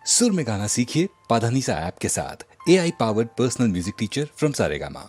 सुर में गाना सीखिए पाधानीसा ऐप के साथ। AI powered personal music teacher from Saregama.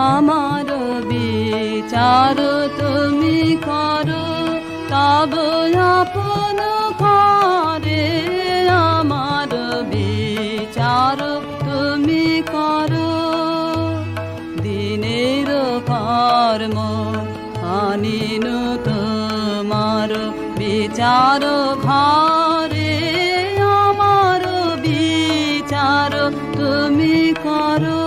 আমার বিচার তুমি করো তব আপন ঘরে, আমার বিচার তুমি করো। দিনের কর্ম আনিন তোমার বিচার ঘরে, আমার বিচার তুমি করো।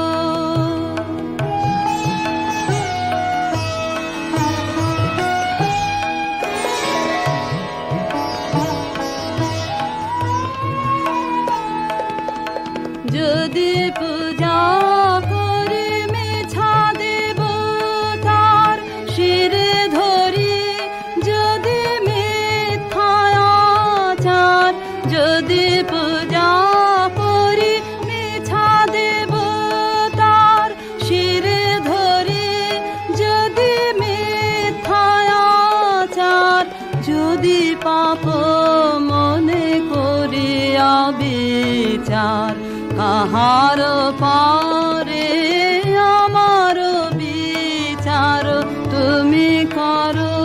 আর কাহার পারে আমার বিচার তুমি করো।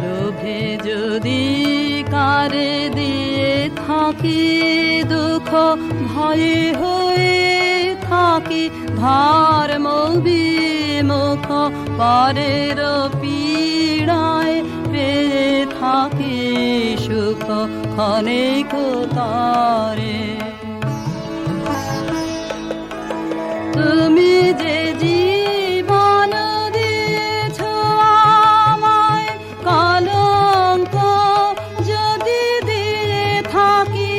লোভে যদি কারে দিয়ে থাকি দুঃখ, ভয়ে হয়ে থাকি ধর্ম বিমুখ, পরের পীড়ায় পেয়ে থাকি সুখ ক্ষণিক তারে। তুমি যে জীবন দিয়েছ আমায়, কলঙ্ক যদি দিয়ে থাকি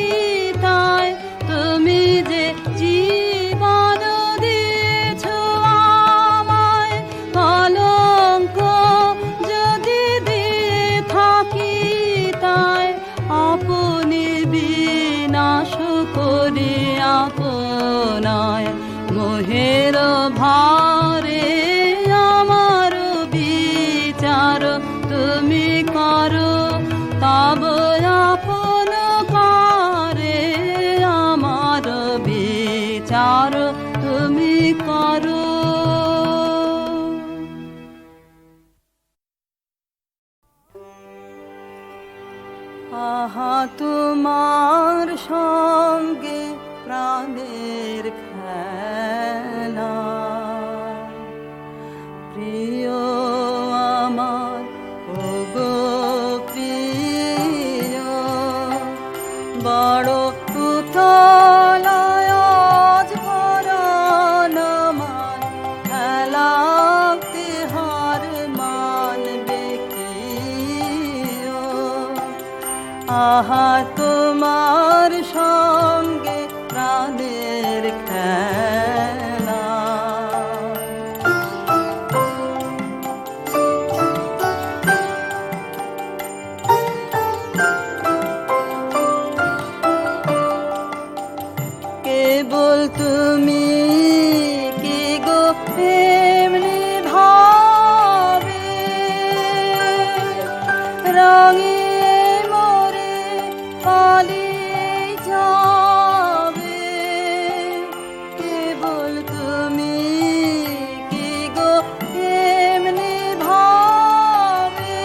তাই। তুমি যে জীবন দিয়েছ আমায়, কলঙ্ক যদি দিয়ে থাকি তাই। আপনি বিনাশ করে আপনায় মোহের ভারে আমার বিচার তুমি করো। তব আপন কারে আমার বিচার তুমি করো। আহা তোমার সঙ্গে প্রাণের খেলা, প্রিয় আমার ওগো প্রিয়, বড় উতলায় আজ পরাণ আমার, খেলাতে হার মানবে কি? আহা তোমার সঙ্গে প্রাণের খেলা। কেবল তুমি কি গো এমনি ভাবে রঙে মোরে পালিয়ে যাবে। কেবল তুমি কি গো এমনি ভাবে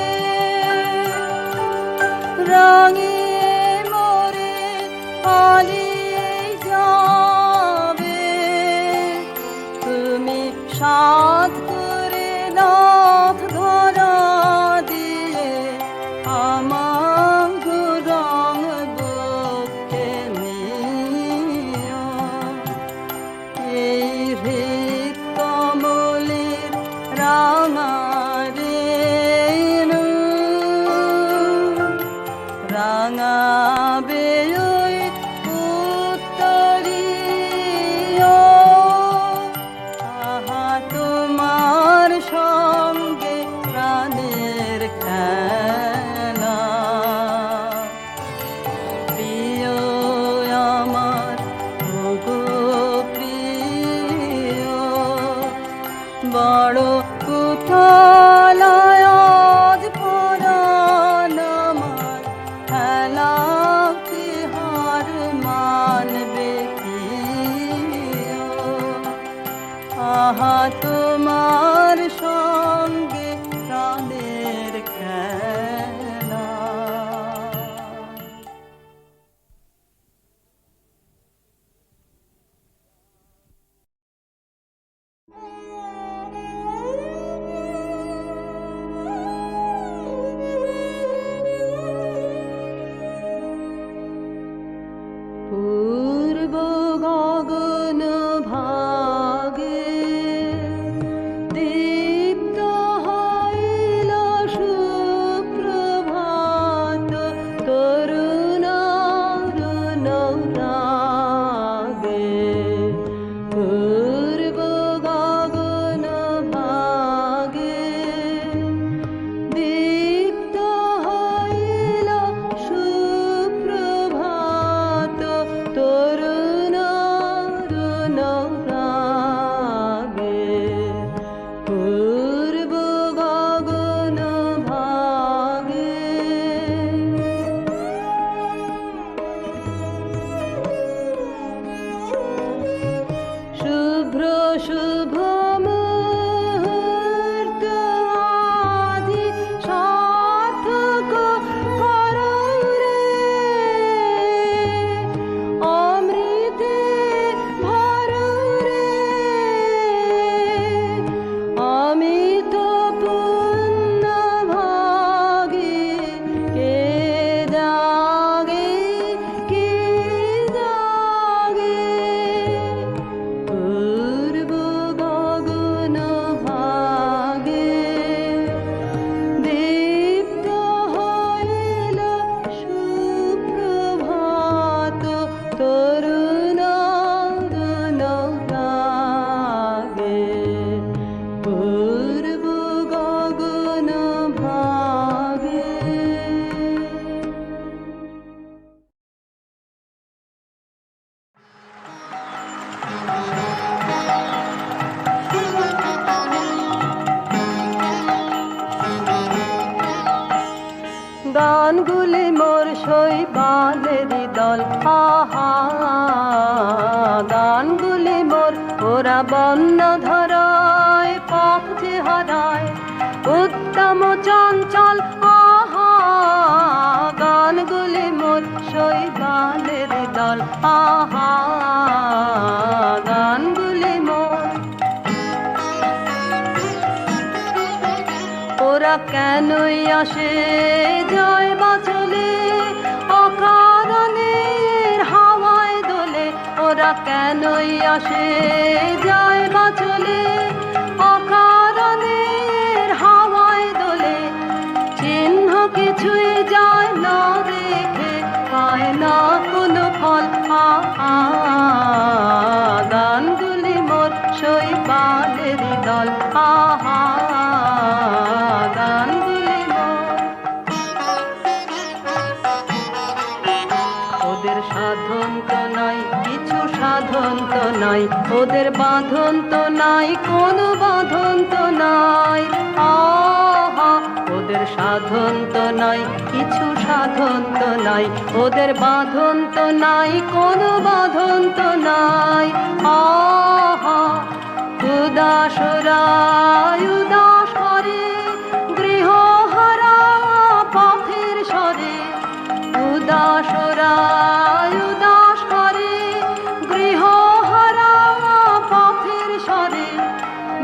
রঙে মোরে পালিয়ে যাবে। তুমি সাধ করে নাথ ধরা দিয়ে আমার রং বুকে নিও। এই হৃদ কমলের রাঙা রেণু রাঙাবে ওই উত্তরীয়। আহা তোমার সঙ্গে প্রাণের খেলা, প্রিয় আমার ওগো প্রিয়, বড় উতলায় আজ পরাণ আমার, খেলাতে হার মানবে কি? আহা তোমার সঙ্গে প্রাণের খেলা। পূর্ব গগন ভাগে দীপ্ত বালেরই দল আহা গানগুলি মোর ওরা বন্য ধরায় পথ যে হারায় উত্তম চঞ্চল আহা গানগুলি মোর শৈবালেরই দল আহা গানগুলি মোর ওরা কেনই আসে যায় বাচলে অকারণে হাওয়ায় দোলে ওরা কেনই আসে যায় বাচলে অকারণে হাওয়ায় দোলে চিহ্ন কিছুই যায় না রেখে পায় না কোনো ফল গানগুলি মোর শৈবালেরই দল আহা গানগুলি মোর ওদের সাধন তো নাই কিছু সাধন তো নাই ওদের বাঁধন তো নাই কোনো বাঁধন তো নাই আহা ওদের সাধন তো নাই কিছু সাধন তো নাই ওদের বাঁধন তো নাই কোনো বাঁধন তো নাই আহা উদাসরা উদাস করে গৃহহারা পথের স্বরে উদাসরা উদাস করে গৃহহারা পথের স্বরে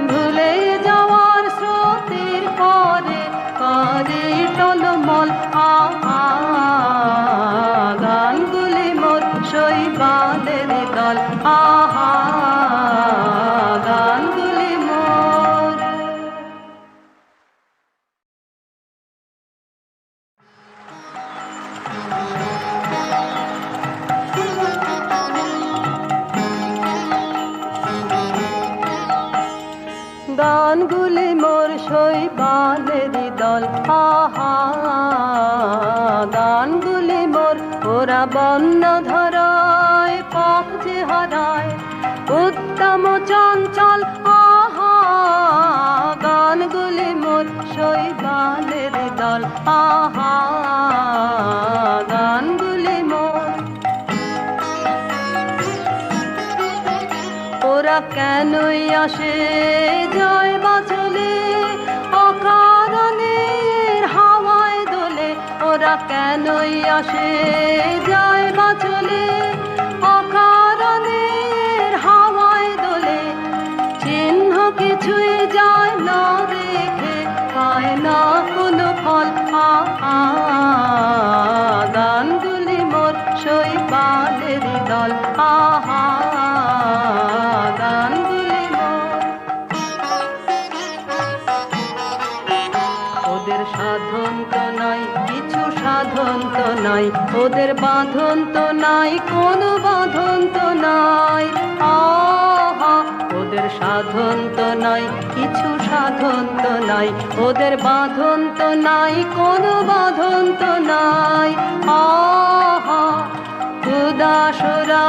ভুলে যাওয়ার স্রোতের পরে করে টলমল গানগুলি মোর শৈবালের দল আহা গানগুলি মোর গানগুলি মোর শৈবালেরই দল আহা গানগুলি মোর ওরা বন্য ধরায় পথ যে হারায় উত্তম চঞ্চল আহা গানগুলি মোর শৈবালেরই দল আহা গানগুলি মোর ওরা কেনই আসে যায় বাচলে অকারণে হাওয়ায় দোলে ওরা কেনই আসে যায় বাচলে অকারণে হাওয়ায় দোলে চিহ্ন কিছুই যায় না রেখে পায় না কোনো ফল গানগুলি মোর শৈবালেরই দল আহা গানগুলি মোর ওদের সাধন তো নাই কিছু সাধন তো নাই ওদের বাঁধন তো নাই কোনো বাঁধন তো নাই আহা ওদের সাধন তো নাই কিছু সাধন তো নাই ওদের বাঁধন তো নাই কোনো বাঁধন তো নাই আহা উদাসরা